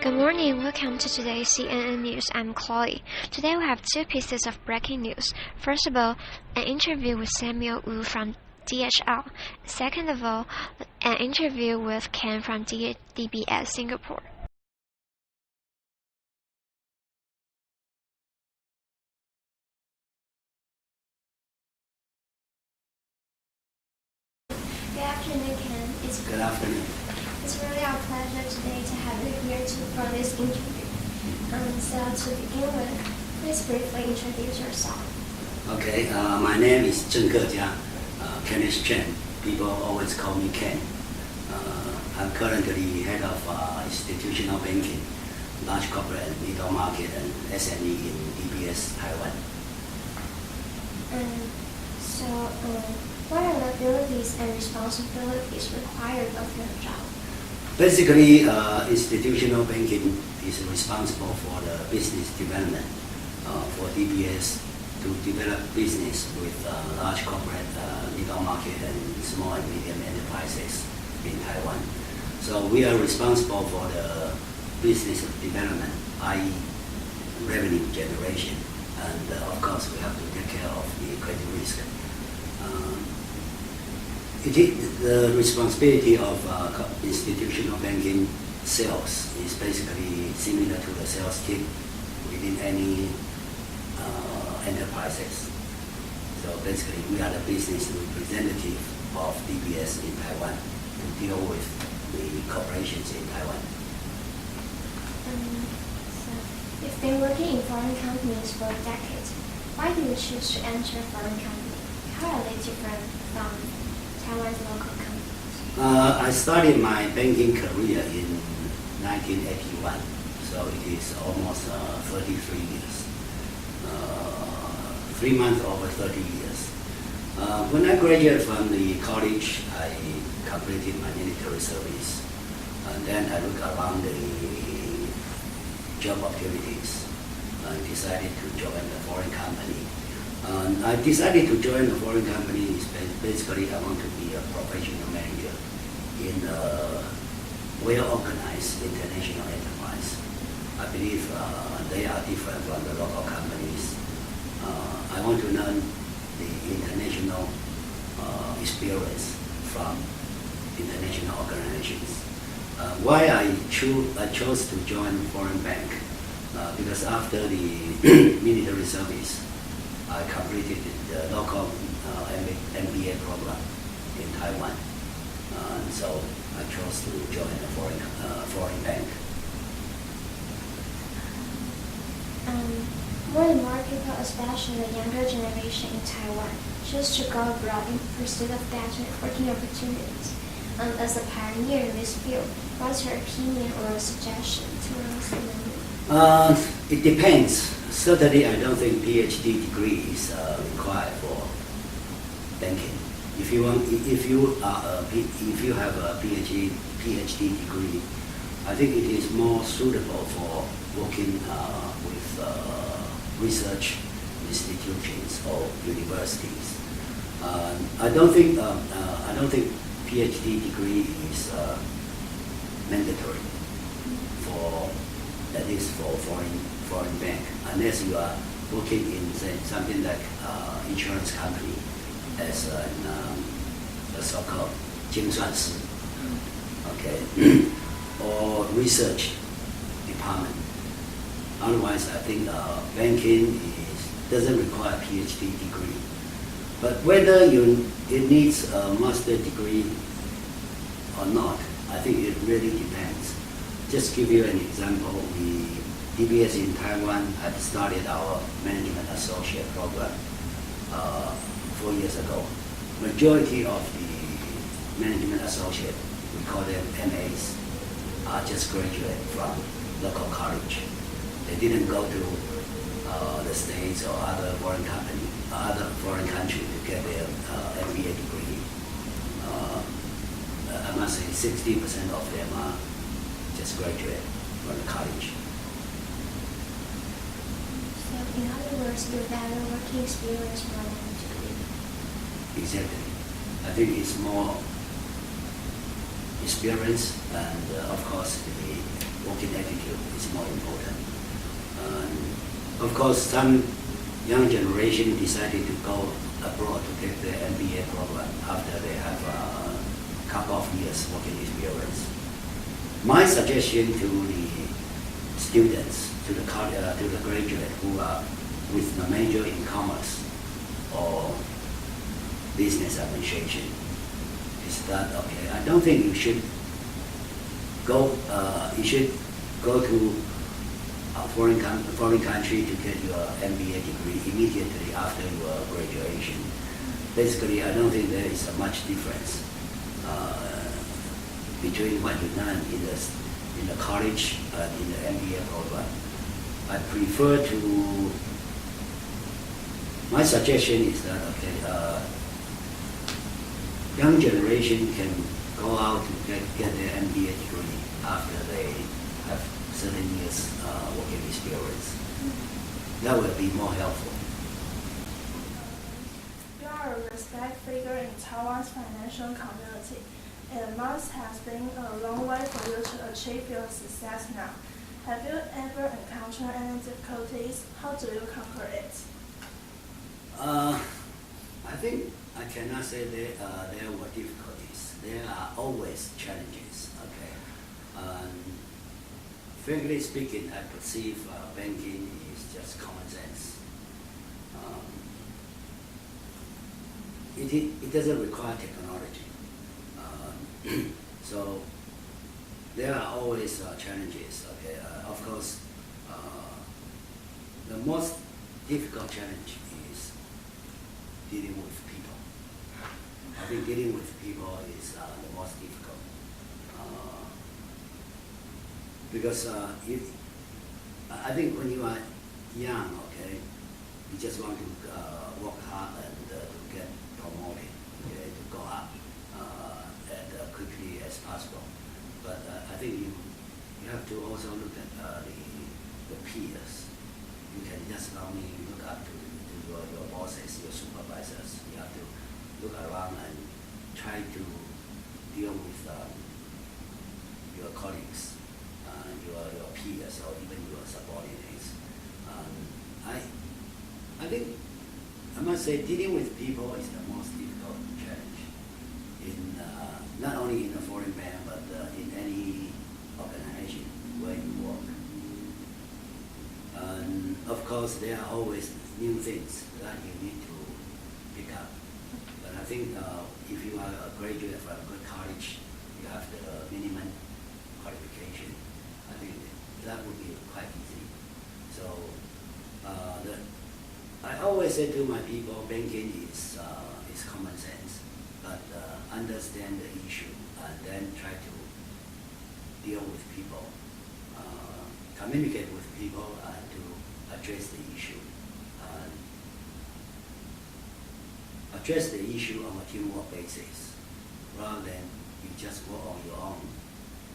Good morning, welcome to today's CNN News. I'm Chloe. Today we have two pieces of breaking news. First of all, an interview with Samuel Wu from DHL. Second of all, an interview with Ken from DBS Singapore. Good afternoon, Ken. Good afternoon. It's really our pleasure today to have you here for this interview. So to begin with, please briefly introduce yourself. Okay, my name is Cheng, Kenneth Cheng. People always call me Ken. I'm currently head of institutional banking, large corporate, middle market, and SME in DBS Taiwan. What are the abilities and responsibilities required of your job? Basically, institutional banking is responsible for the business development for DBS to develop business with large corporate, middle market, and small and medium enterprises in Taiwan. So we are responsible for the business development, i.e. revenue generation, and of course we have to take care of the credit risk. It is the responsibility of institutional banking sales is basically similar to the sales team within any enterprises. So basically, we are the business representative of DBS in Taiwan to deal with the corporations in Taiwan. So you've been working in foreign companies for decades. Why do you choose to enter a foreign company? How are they different from Taiwan's local companies? I started my banking career in 1981, so it is almost 33 years. 3 months over 30 years. When I graduated from the college, I completed my military service, and then I looked around the job opportunities and decided to join a foreign company. I decided to join a foreign company. Basically, I want to be a professional manager in a well-organized international enterprise. I believe they are different from the local companies. I want to learn the international experience from international organizations. Why I chose to join foreign bank? Because after the military service, I completed the local MBA program in Taiwan, so I chose to join a foreign bank. More and more people, especially the younger generation in Taiwan, choose to go abroad in pursuit of better working opportunities. As a pioneer in this field, what's your opinion or suggestion to us in the move? It depends. Certainly, I don't think PhD degree is required for banking. If you have a PhD degree, I think it is more suitable for working with research institutions or universities. I don't think PhD degree is mandatory for, at least for foreign bank, unless you are working in, say, something like insurance company as a so-called 精算师, okay, or research department. Otherwise, I think banking doesn't require a PhD degree. But whether it needs a master degree or not, I think it really depends. Just give you an example, DBS in Taiwan had started our management associate program 4 years ago. Majority of the management associate, we call them MAs, are just graduate from local college. They didn't go to the States or other foreign country to get their MBA degree. I must say 60% of them are just graduate from the college. So in other words, you value working experience more than a degree. Exactly. I think it's more experience and of course the working attitude is more important. Of course, some young generation decided to go abroad to take the MBA program after they have a couple of years working experience. My suggestion to the students, to the graduate who are with the major in commerce or business administration, is that okay? I don't think you should go. You should go to a foreign country to get your MBA degree immediately after your graduation. Basically, I don't think there is a much difference between what you learn in the college and in the MBA program. I prefer to. My suggestion is that okay, young generation can go out to get their MBA degree after they have certain years working experience. That would be more helpful. You are a respect figure in Taiwan's financial community. It must have been a long way for you to achieve your success now. Have you ever encountered any difficulties? How do you conquer it? I think I cannot say there were difficulties. There are always challenges. Okay. Frankly speaking, I perceive banking is just common sense. It doesn't require technology. So there are always challenges. Okay. Of course, the most difficult challenge is dealing with people. I think dealing with people is the most difficult. Because I think when you are young, okay, you just want to work hard and to get promoted, okay, to go up as quickly as possible. But I think you have to also look at the peers. You can just only look up to your bosses, your supervisors. You have to look around and try to deal with your colleagues, your peers, or even your subordinates. I think I must say dealing with people is the most difficult challenge in not only in a foreign bank but in any organization where you work. And of course, there are always new things that you need to pick up. But I think if you are a graduate from a good college, you have the minimum qualification. I think that would be quite easy. So I always say to my people, banking is common sense, but understand the issue and then try to deal with people, communicate with people, and to address the issue. Address the issue on a teamwork basis, rather than you just work on your own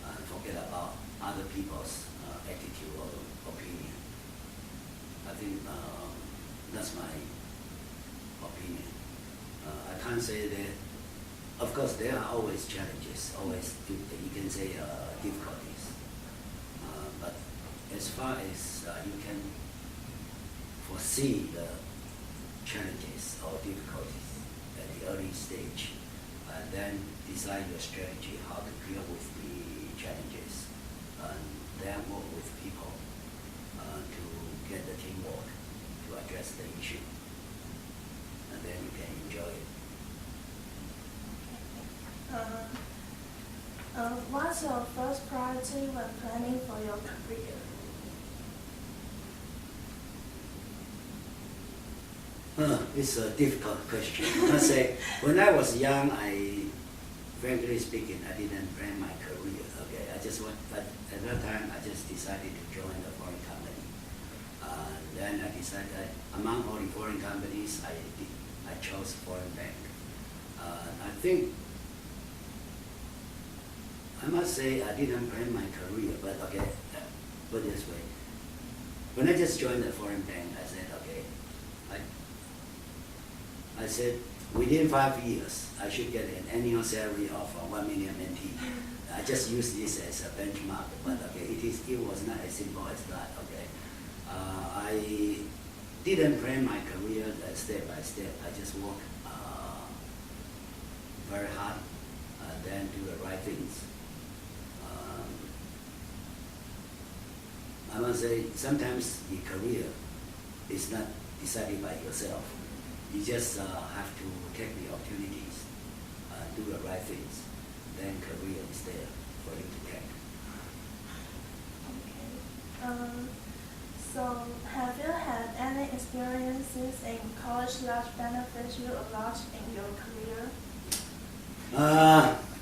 and forget about other people's attitude or opinion. I think that's my opinion. I can't say that. Of course, there are always challenges, always you can say difficulties. But as far as you can foresee the challenges or difficulties at the early stage, and then decide your strategy how to deal with the challenges, and then work with people to get the teamwork to address the issue, and then you can enjoy it. What's your first priority when planning for your career? It's a difficult question. I say, when I was young, frankly speaking, I didn't plan my career. Okay, at that time, I just decided to join a foreign company. Then I decided, among all the foreign companies, I chose foreign bank. I think, I must say, I didn't plan my career, but okay, put it this way. When I just joined the foreign bank, I said, okay, I said, within 5 years, I should get an annual salary of 1 million NT. I just use this as a benchmark, but okay, it was not as simple as that. Okay, I didn't plan my career step by step. I just work very hard, then do the right things. I must say, sometimes the career is not decided by yourself. You just have to take the opportunities, do the right things. Then career is there for you to take. Okay. So, have you had any experiences in college that benefit you a lot in your career?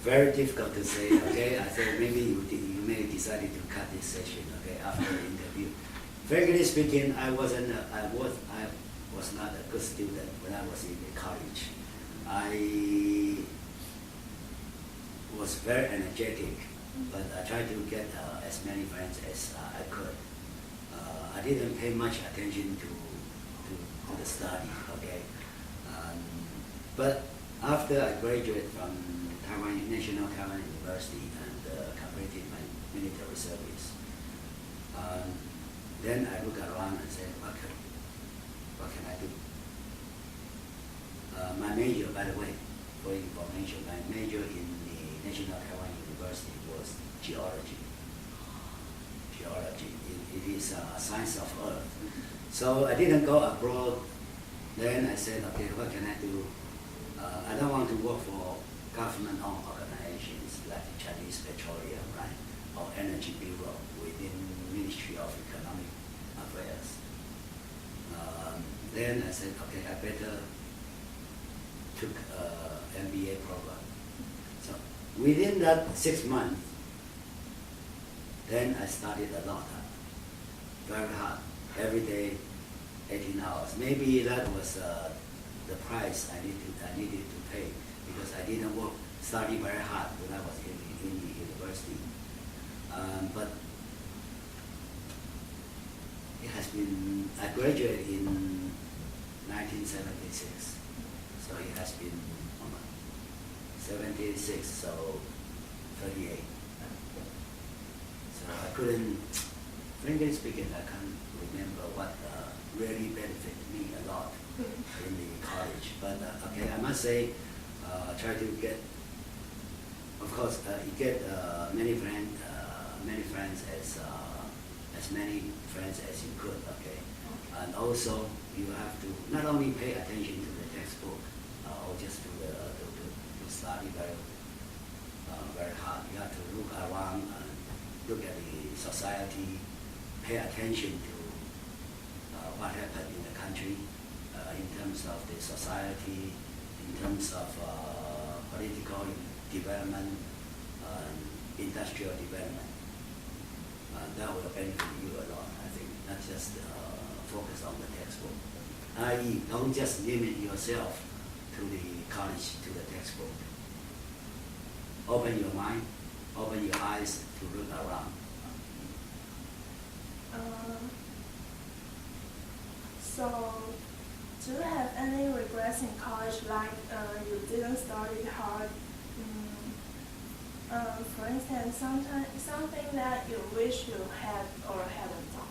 Very difficult to say. Okay, I think maybe you may decided to cut this session. Okay, after the interview. Frankly speaking, I was not a good student when I was in the college. I was very energetic, but I tried to get as many friends as I could. I didn't pay much attention to the study, okay? But after I graduated from National Taiwan University and completed my military service, then I look around and say, what can I do? My major, by the way, for information, my major in the National Taiwan University was geology. It is a science of earth. So I didn't go abroad. Then I said, okay, what can I do? I don't want to work for government-owned organizations like Chinese Petroleum, right, or Energy Bureau within Ministry of Economic Affairs. Then I said, okay, I better took MBA program. So within that 6 months, then I studied a lot, very hard, every day, 18 hours. Maybe that was the price I needed to pay because I didn't study very hard when I was in the university. But it has been, I graduated in 1976, so it has been 76, so 38. So I couldn't, frankly speaking, I can't remember what really benefited me a lot in the college. But okay, I must say, try to get, of course, you get many friends as many friends as you could. Okay, and also you have to not only pay attention to the textbook or just to study very hard. You have to look around and look at the society, pay attention to what happened in the country in terms of the society, in terms of political development, industrial development. That will benefit you a lot, I think, not just focus on the textbook. I.e., don't just limit yourself to the college, to the textbook. Open your mind, open your eyes to look around. So, do you have any regrets in college, like you didn't study hard? For instance, something that you wish you had or hadn't done.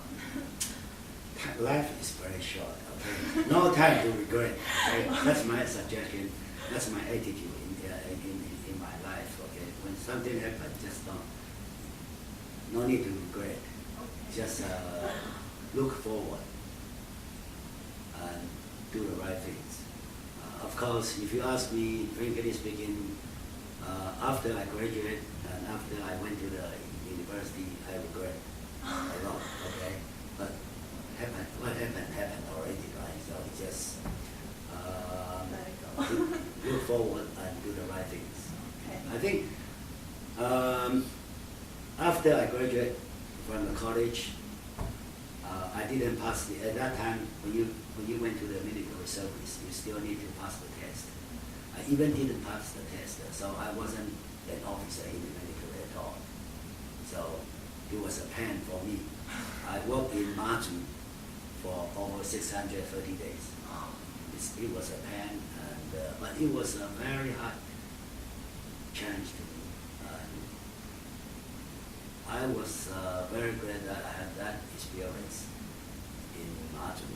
Life is very short, okay? No time to regret. Okay? That's my suggestion. That's my attitude in my life, okay? When something happens, just don't. No need to regret. Okay. Just look forward and do the right things. Of course, if you ask me, frankly speaking, after I graduated and after I went to the university, I regret a lot, okay? But what happened already, right? So just look forward and do the right things. Okay. I think after I graduated from the college, I didn't pass at that time, when you went to the military service, you still need to pass the test. I even didn't pass the test, so I wasn't an officer in the military at all. So it was a pain for me. I worked in Maju for over 630 days. It was a pain, and but it was a very hard challenge to me. I was very glad that I had that experience in Martin.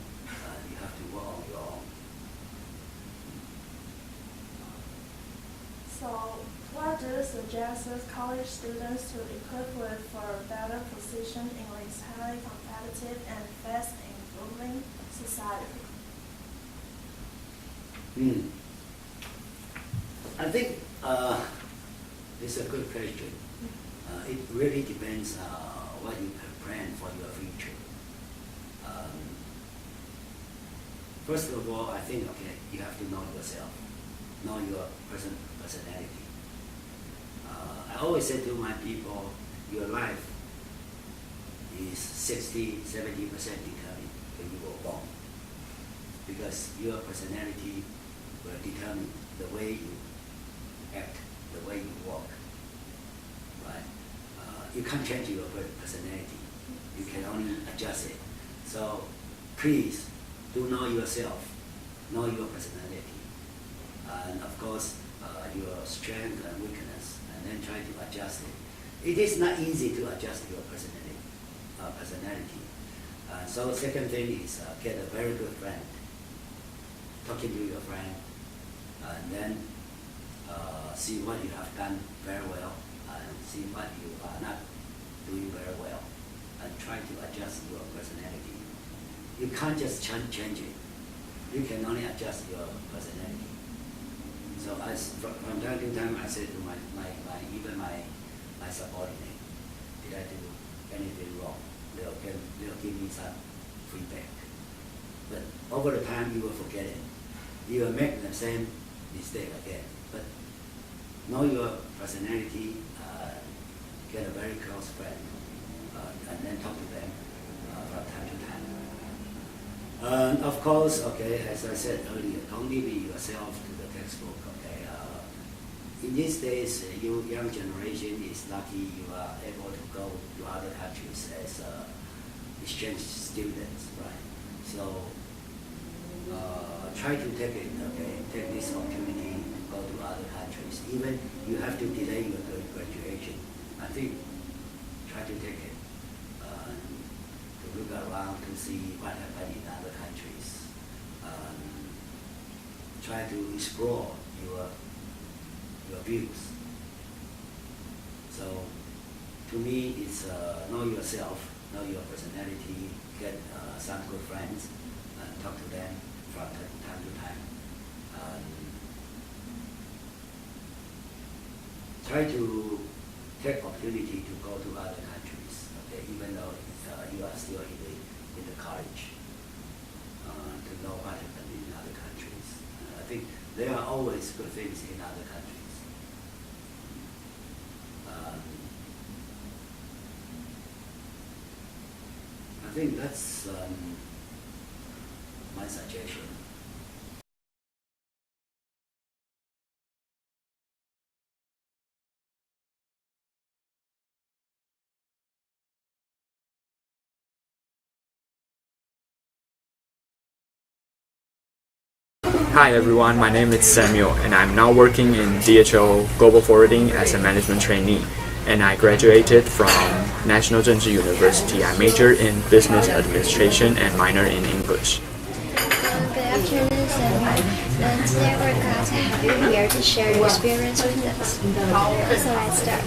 You have to work on your own. So, what do you suggest college students to equip with for a better position in this highly competitive and fast-evolving society? I think it's a good question. It really depends what you plan for your future. First of all, I think, okay, you have to know yourself, know your personality. I always say to my people, your life is 60-70% determined when you were born, because your personality will determine the way you act, the way you walk. Right? You can't change your personality. You can only adjust it. So please do know yourself, know your personality, and of course your strength and weakness, and then try to adjust it. It is not easy to adjust your personality. So second thing is get a very good friend. Talking to your friend, and then see what you have done very well, and see what you are not doing very well, and try to adjust your personality. You can't just change it. You can only adjust your personality. So from time to time, I say to even my subordinate, did I do anything wrong? They'll give me some feedback. But over the time, you will forget it. You will make the same mistake again. But know your personality, get a very close friend, and then talk to them from time to time. And of course, okay, as I said earlier, don't limit yourself to the textbook. Okay, in these days, you young generation is lucky you are able to go to other countries as exchange students, right? So try to take it. Okay, take this opportunity to go to other countries. Even you have to delay your graduation. I think try to take it. To look around to see what happened in other countries. Try to explore your views. So to me, it's know yourself, know your personality, get some good friends, and talk to them from time to time. Try to take opportunity to go to other countries, okay, even though you are still in the college, to know what happened in other countries. I think there are always good things in other countries. I think that's my suggestion. Hi everyone, my name is Samuel and I'm now working in DHL Global Forwarding as a management trainee, and I graduated from National Cheng University. I majored in business administration and minor in English. Good afternoon, Samuel. And today we're glad to have you here to share your experience with us. So let's start.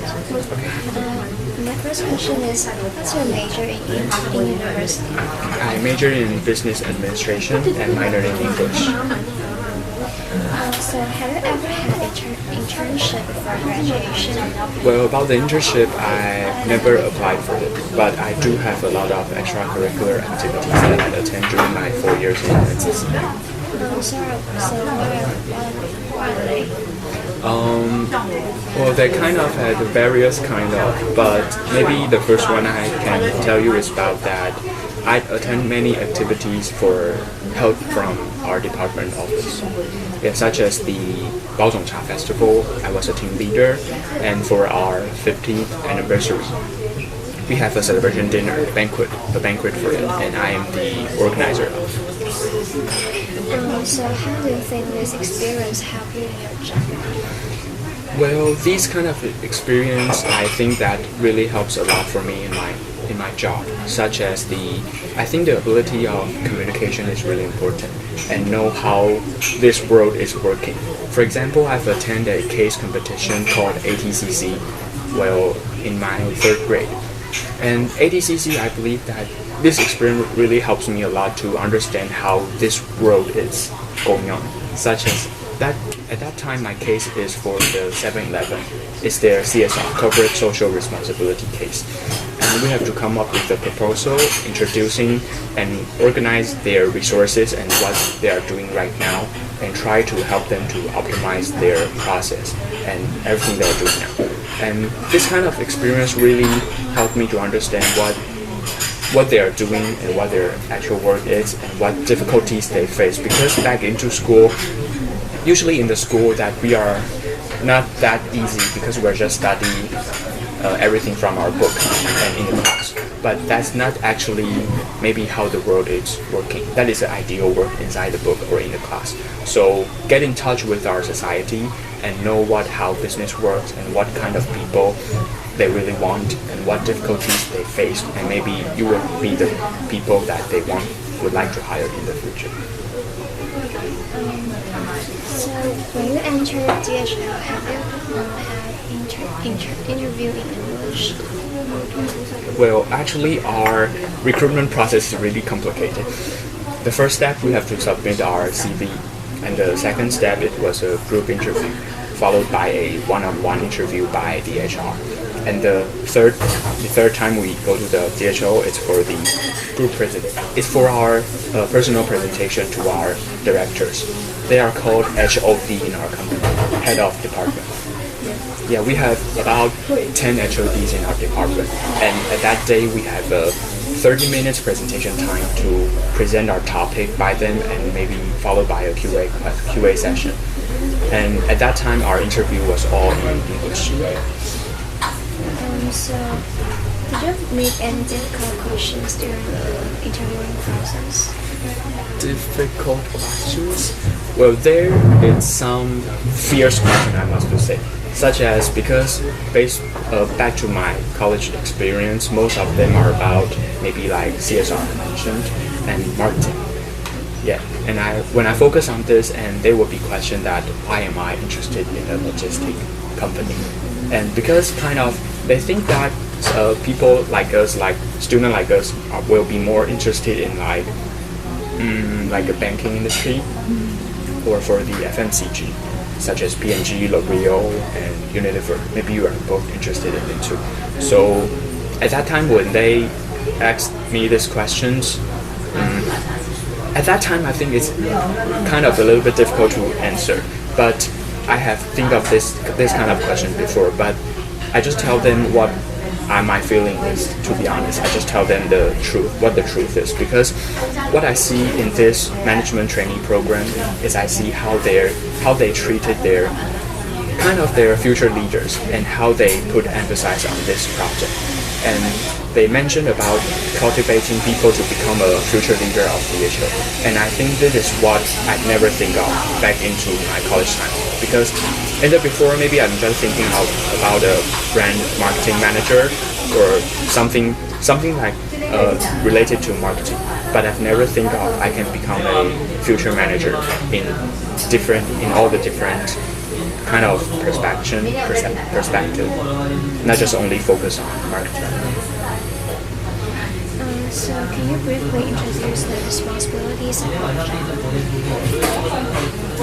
My first question is, what's your major in university? I majored in business administration and minor in English. So have you ever had an internship before graduation? Well, about the internship, I never applied for it, but I do have a lot of extracurricular activities that I attend during my 4 years in NCC. So what are they? Well, they kind of had various but maybe the first one I can tell you is about that I attend many activities for help from our department office, such as the Baozong Cha Festival. I was a team leader, and for our 15th anniversary, we have a celebration dinner banquet for it, and I am the organizer of it. So how do you think this experience helped you in your job? Well, these kind of experience, I think that really helps a lot for me in my job, such as I think the ability of communication is really important and know how this world is working. For example, I've attended a case competition called ATCC, well, in my 3rd grade. And ATCC, I believe that this experience really helps me a lot to understand how this world is going on, such as that at that time my case is for the 7-Eleven. It's their CSR, corporate social responsibility case. And we have to come up with a proposal introducing and organize their resources and what they are doing right now and try to help them to optimize their process and everything they're doing now. And this kind of experience really helped me to understand what they are doing and what their actual work is and what difficulties they face. Because back into school, usually in the school that we are not that easy because we're just studying everything from our book and in the class. But that's not actually maybe how the world is working. That is the ideal work inside the book or in the class. So get in touch with our society and know how business works and what kind of people they really want and what difficulties they face, and maybe you will be the people that they would like to hire in the future. So when you entered DHL, have you had interview in English? Well, actually, our recruitment process is really complicated. The first step, we have to submit our CV, and the second step, it was a group interview, followed by a one-on-one interview by the HR. And the third time we go to the DHL, it's for the group it's for our personal presentation to our directors. They are called HOD in our company, head of department. Yeah, we have about 10 HODs in our department, and at that day we have a 30 minutes presentation time to present our topic by them, and maybe followed by a QA session. And at that time, our interview was all in English. So, did you meet any difficult questions during the interviewing process? Difficult questions? Well, there is some fierce question, I must say. Such as, because back to my college experience, most of them are about maybe like CSR mentioned and marketing. Yeah, and when I focus on this, and they will be questioned that why am I interested in a logistic company? And because they think that people like us, like students like us, will be more interested in like a banking industry, or for the FMCG, such as P&G, L'Oreal, and Unilever. Maybe you are both interested in it too. So at that time when they asked me these questions, at that time I think it's kind of a little bit difficult to answer. But I have think of this kind of question before, but I just tell them what my feeling is, to be honest. I just tell them the truth, what the truth is, because what I see in this management training program is I see how they treated their future leaders and how they put emphasis on this project. And they mentioned about cultivating people to become a future leader of DHL. And I think this is what I never think of back into my college time. Because in the before, maybe I'm just thinking about a brand marketing manager or something like related to marketing. But I've never think of I can become a future manager in all the different kind of perspective, not just only focus on marketing. So can you briefly introduce the responsibilities of your job?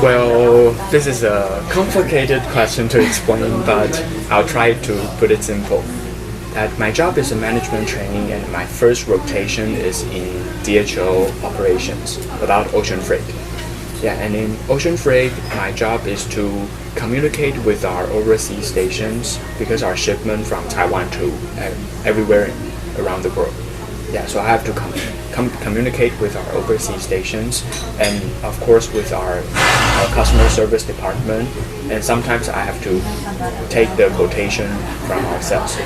Well, this is a complicated question to explain, but I'll try to put it simple. That my job is a management training, and my first rotation is in DHL operations, about ocean freight. Yeah, and in ocean freight, my job is to communicate with our overseas stations, because our shipment from Taiwan to everywhere around the world. Yeah, so I have to communicate with our overseas stations, and of course with our customer service department, and sometimes I have to take the quotation from ourselves.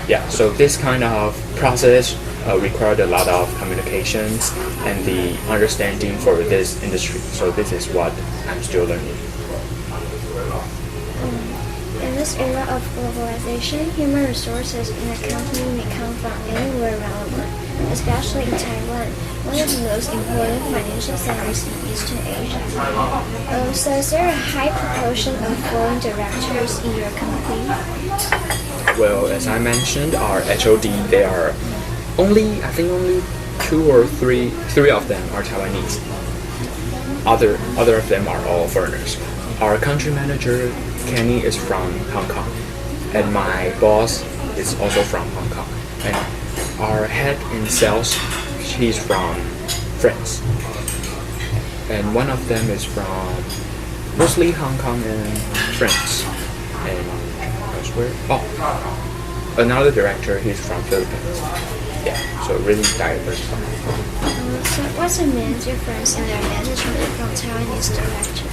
Yeah, so this kind of process required a lot of communications and the understanding for this industry. So this is what I'm still learning. In this era of globalization, human resources in a company may come from anywhere around the world, especially in Taiwan, one of the most important financial centers in Eastern Asia. So is there a high proportion of foreign directors in your company? Well, as I mentioned, our HOD, they are only 2 or 3 of them are Taiwanese. Other of them are all foreigners. Our country manager, Kenny, is from Hong Kong, and my boss is also from Hong Kong. And our head in sales, he's from France. And one of them is from mostly Hong Kong and France. And elsewhere, another director, he's from Philippines. Yeah, so really diverse. So what's the main difference in their management from Taiwanese directors?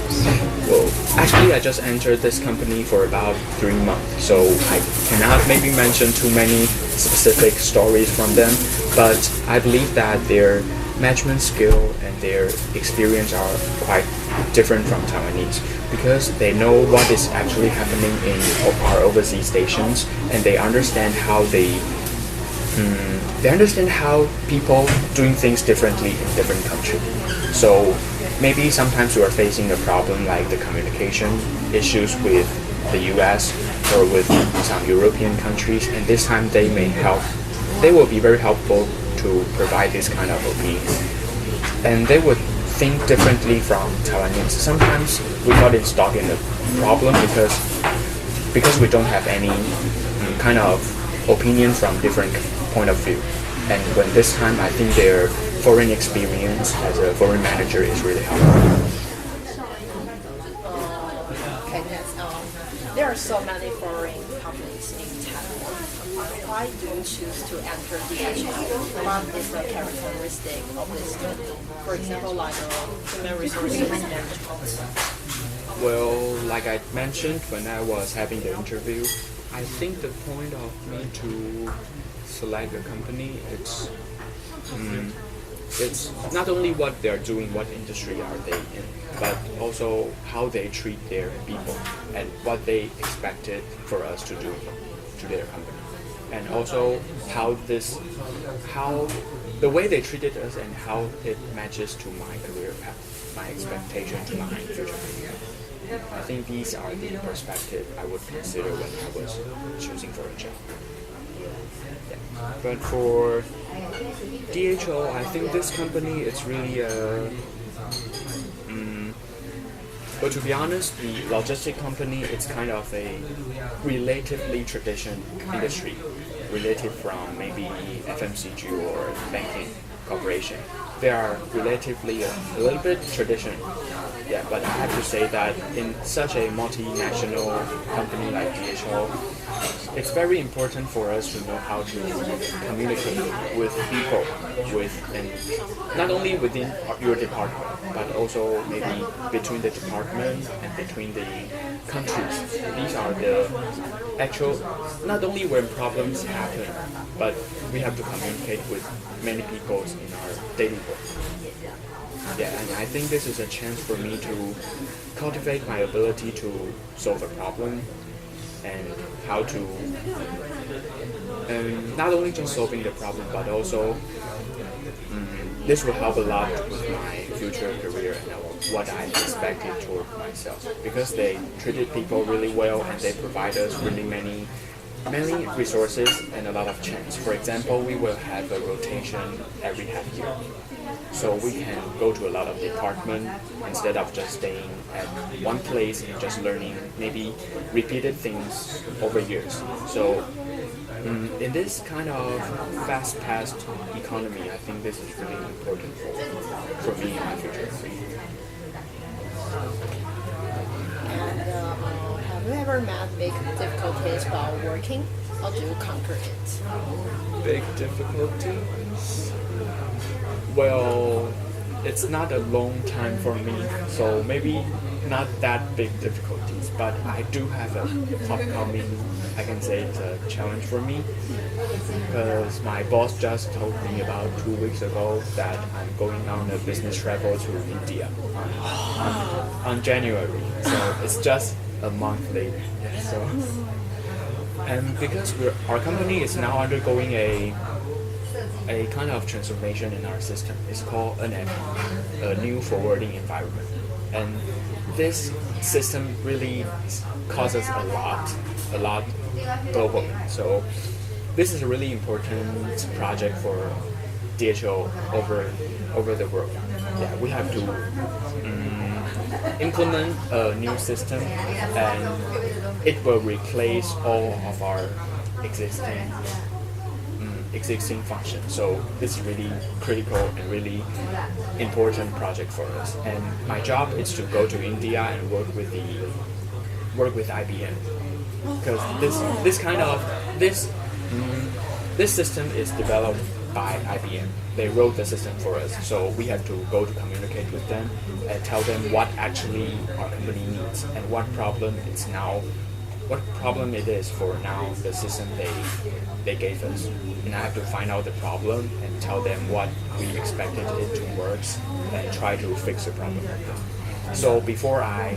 Well, actually, I just entered this company for about 3 months, so I cannot maybe mention too many specific stories from them, but I believe that their management skill and their experience are quite different from Taiwanese because they know what is actually happening in our overseas stations, and they understand how people doing things differently in different countries. So maybe sometimes we are facing a problem like the communication issues with the US or with some European countries, and this time they will be very helpful to provide this kind of opinions. And they would think differently from Taiwanese. Sometimes we got stuck in a problem because we don't have any kind of opinion from different point of view. And when this time, I think their foreign experience as a foreign manager is really helpful. Kenneth, there are so many foreign companies in Taiwan. Why do you choose to enter DHL? What is the characteristic of this company? For example, like human resources management. Well, like I mentioned when I was having the interview, I think the point of me to select a company, it's not only what they're doing, what industry are they in, but also how they treat their people and what they expected for us to do to their company, and also how the way they treated us and how it matches to my career path, my expectation to my future career. I think these are the perspective I would consider when I was choosing for a job. Yeah. But for DHL, I think this company is really but to be honest, the logistic company, it's kind of a relatively traditional industry, related from maybe FMCG or banking corporation. They are relatively a little bit traditional. Yeah, but I have to say that in such a multinational company like DHL, it's very important for us to know how to communicate with people, and not only within your department, but also maybe between the department and between the countries. These are the actual, not only when problems happen, but we have to communicate with many people in our daily work. Yeah, and I think this is a chance for me to cultivate my ability to solve a problem and how to, not only just solving the problem, but also this will help a lot with my future career and what I expected toward myself, because they treated people really well and they provide us really many resources and a lot of chance. For example, we will have a rotation every half year. So we can go to a lot of departments instead of just staying at one place and just learning maybe repeated things over years. So in this kind of fast-paced economy, I think this is really important for me in my future. And have you ever met big difficulties while working? How do you conquer it? Big difficulties? Well, it's not a long time for me, so maybe not that big difficulties, but I do have a upcoming, I can say it's a challenge for me, because my boss just told me about 2 weeks ago that I'm going on a business travel to India on January, so it's just a month later. So, and because our company is now undergoing a kind of transformation in our system. It's called NFE, a new forwarding environment. And this system really causes a lot globally. So this is a really important project for DHL over the world. Yeah, we have to implement a new system, and it will replace all of our existing functions. So this is really critical and really important project for us. And my job is to go to India and work with IBM, because this system is developed by IBM. They wrote the system for us, so we have to go to communicate with them and tell them what actually our company needs and what problem it is for now the system they gave us. And I have to find out the problem and tell them what we expected it to work and try to fix the problem. So before I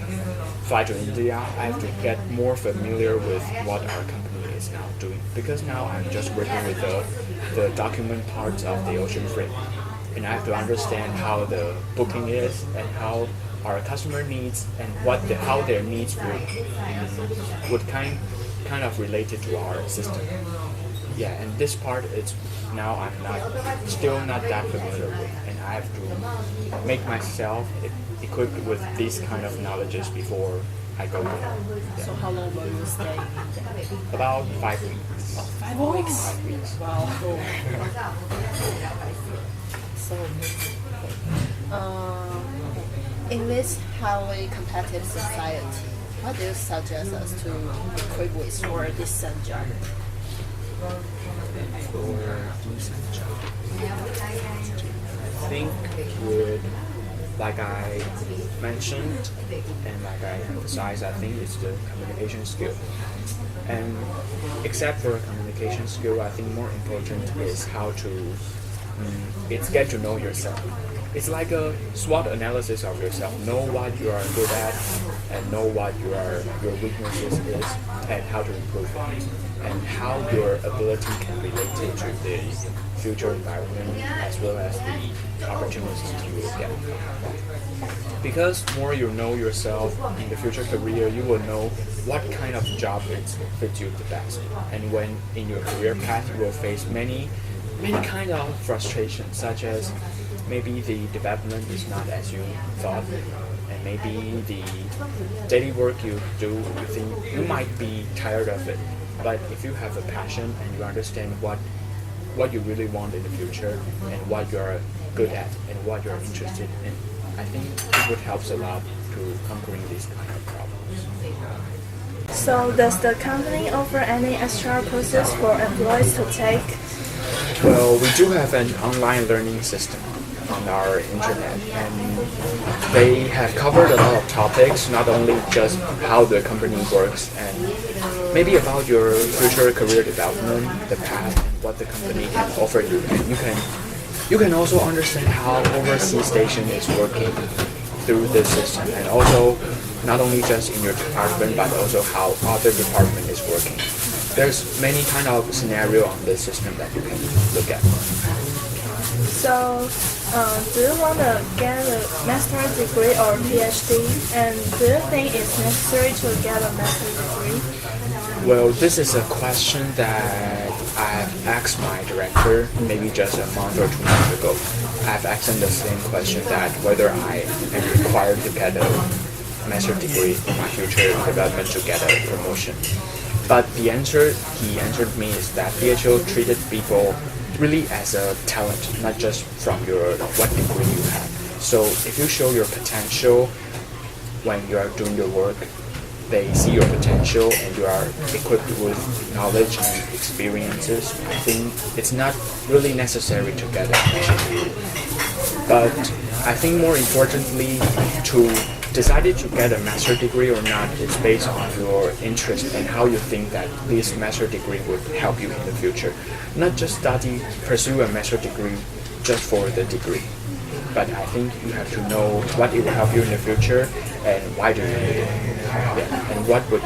fly to India, I have to get more familiar with what our company is now doing, because now I'm just working with the document parts of the ocean freight, and I have to understand how the booking is and how our customer needs and how their needs would kind of related to our system. Yeah, and this part is now I'm still not that familiar with, and I have to make myself equipped with these kind of knowledges before I go there. Yeah. So how long will you stay? About 5 weeks. 5 weeks? 5 weeks. Wow. So, in this highly competitive society, what do you suggest us to equip with for a decent job? For decent job, I think it would, like I mentioned and like I emphasized, I think it's the communication skill. And except for communication skill, I think more important is how to it's get to know yourself. It's like a SWOT analysis of yourself. Know what you are good at and know what your weaknesses is and how to improve it, and how your ability can relate to the future environment as well as the opportunities you will get. Because more you know yourself in the future career, you will know what kind of job fits you the best. And when in your career path, you will face many kind of frustrations, such as maybe the development is not as you thought, and maybe the daily work you do, you think you might be tired of it. But if you have a passion and you understand what you really want in the future and what you're good at and what you're interested in, I think it would help a lot to conquering these kind of problems. So does the company offer any extra courses for employees to take? Well, we do have an online learning system on our internet, and they have covered a lot of topics, not only just how the company works and maybe about your future career development, the path, and what the company can offer you. And you can also understand how overseas station is working through this system, and also not only just in your department but also how other department is working. There's many kind of scenario on this system that you can look at. So, do you want to get a master's degree or PhD? And do you think it's necessary to get a master's degree? Well, this is a question that I've asked my director maybe just a month or 2 months ago. I've asked him the same question, that whether I am required to get a master's degree in my future development to get a promotion. But the answer he answered me is that DHL treated people really as a talent, not just from what degree you have. So if you show your potential when you are doing your work, they see your potential and you are equipped with knowledge and experiences, I think it's not really necessary to get a master's degree. But I think more importantly, to decided to get a master degree or not is based on your interest and how you think that this master degree would help you in the future. Not just pursue a master degree just for the degree, but I think you have to know what it will help you in the future and why do you need it. Yeah. And what would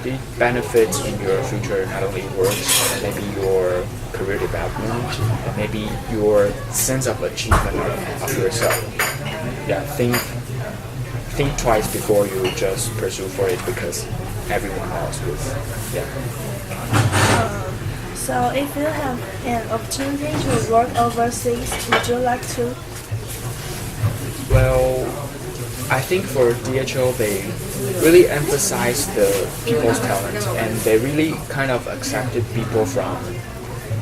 it benefit in your future, not only work, maybe your career development, and maybe your sense of achievement of yourself. Yeah, think twice before you just pursue for it because everyone else will. Yeah. So if you have an opportunity to work overseas, would you like to? Well, I think for DHL they really emphasize the people's talent and they really kind of accepted people from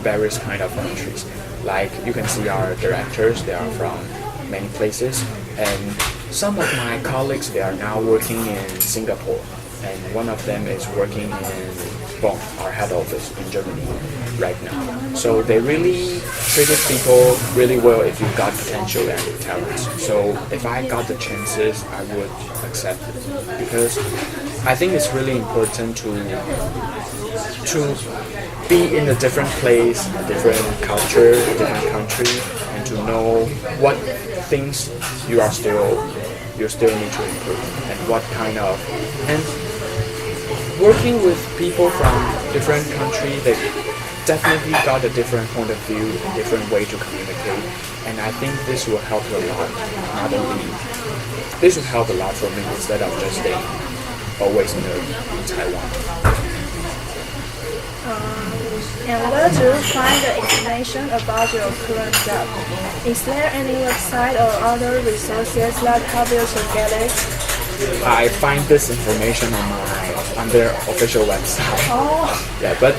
various kind of countries. Like you can see our directors, they are from many places, and some of my colleagues, they are now working in Singapore, and one of them is working in Bonn, our head office in Germany right now. So they really treated people really well if you got potential and talent. So if I got the chances, I would accept it because I think it's really important to be in a different place, a different culture, a different country, and to know what things you still need to improve and what kind of and working with people from different countries, they definitely got a different point of view, a different way to communicate, and I think this will help a lot. This will help a lot for me instead of just staying always in Taiwan. And where do you find the information about your current job? Is there any website or other resources that help you to get it? I find this information on their official website. Oh. Yeah, but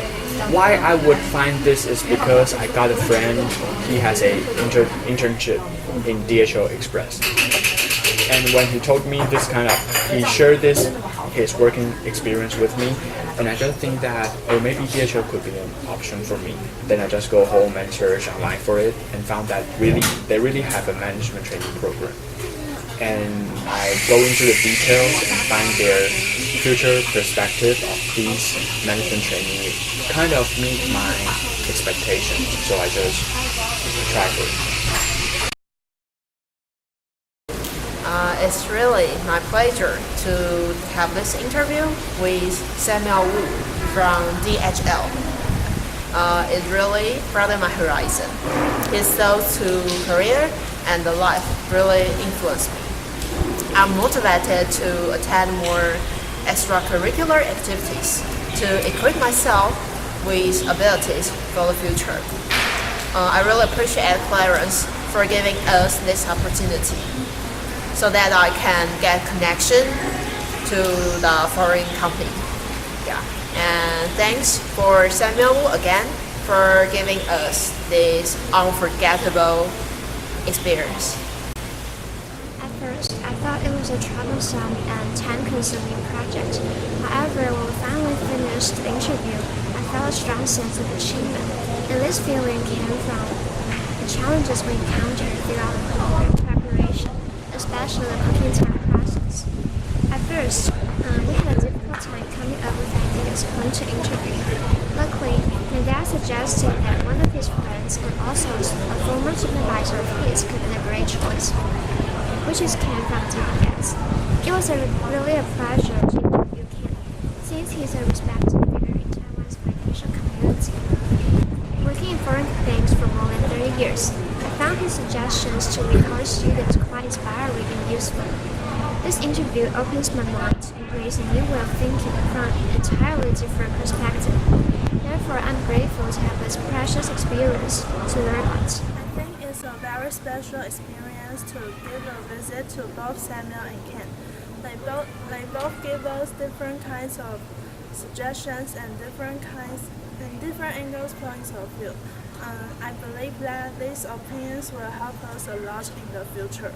why I would find this is because I got a friend, he has a internship in DHL Express. And when he told me this he shared his working experience with me, and I just think that, maybe DHL could be an option for me. Then I just go home and search online for it and found that they really have a management training program. And I go into the details and find their future perspective of these management training kind of meet my expectations. So I just tried it. It's really my pleasure to have this interview with Samuel Wu from DHL. It really broadened my horizon. His thoughts to career and the life really influenced me. I'm motivated to attend more extracurricular activities to equip myself with abilities for the future. I really appreciate Clarence for giving us this opportunity so that I can get connection to the foreign company. Yeah. And thanks for Samuel again for giving us this unforgettable experience. At first, I thought it was a troublesome and time-consuming project. However, when we finally finished the interview, I felt a strong sense of achievement, and this feeling came from the challenges we encountered throughout the whole preparation, especially the cooking time process. At first, we had a difficult time coming up with ideas for the interview. Luckily, my dad suggested that one of his friends and also a former supervisor of his could be a great choice, which is Ken from DBS. It was really a pleasure to interview Ken, since he's a respected figure in Taiwan's financial community. Working in foreign banks for more than 30 years, I found his suggestions to college students quite inspiring and useful. This interview opens my mind to embrace a new way of thinking from an entirely different perspective. Therefore, I'm grateful to have this precious experience to learn it. I think it's a very special experience to give a visit to both Samuel and Ken. They both give us different kinds of suggestions and different angles points of view. I believe that these opinions will help us a lot in the future.